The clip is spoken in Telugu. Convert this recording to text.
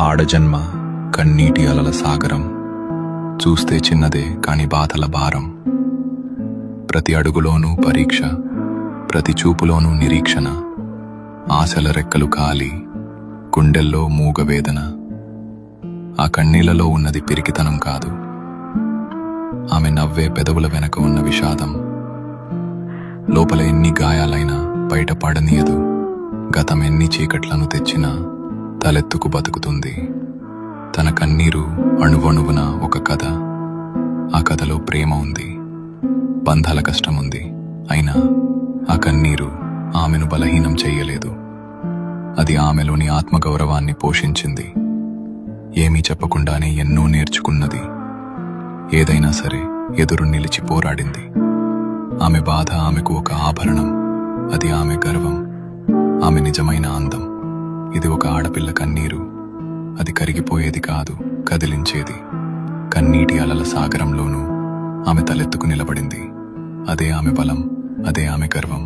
ఆడజన్మ కన్నీటి అలల సాగరం, చూస్తే చిన్నదే కాని బాధల భారం. ప్రతి అడుగులోనూ పరీక్ష, ప్రతి చూపులోనూ నిరీక్షణ. ఆశల రెక్కలు కాలి, గుండెల్లో మూగవేదన. ఆ కన్నీళ్లలో ఉన్నది పిరికితనం కాదు, ఆమె నవ్వే పెదవుల వెనక ఉన్న విషాదం. లోపల ఎన్ని గాయాలైనా బయట పడనీయదు, గతం ఎన్ని చీకట్లను తెచ్చినా తలెత్తుకు బతుకుతుంది. తన కన్నీరు అణువణువున ఒక కథ. ఆ కథలో ప్రేమ ఉంది, బంధాల కష్టముంది. అయినా ఆ కన్నీరు ఆమెను బలహీనం చెయ్యలేదు. అది ఆమెలోని ఆత్మగౌరవాన్ని పోషించింది. ఏమీ చెప్పకుండానే ఎన్నో నేర్చుకున్నది. ఏదైనా సరే ఎదురు నిలిచి పోరాడింది. ఆమె బాధ ఆమెకు ఒక ఆభరణం. అది ఆమె గర్వం, ఆమె నిజమైన అందం. ఇది ఒక ఆడపిల్ల కన్నీరు. అది కరిగిపోయేది కాదు, కదిలించేది. కన్నీటి అలల సాగరంలోనూ ఆమె తలెత్తుకు నిలబడింది. అదే ఆమె బలం, అదే ఆమె గర్వం.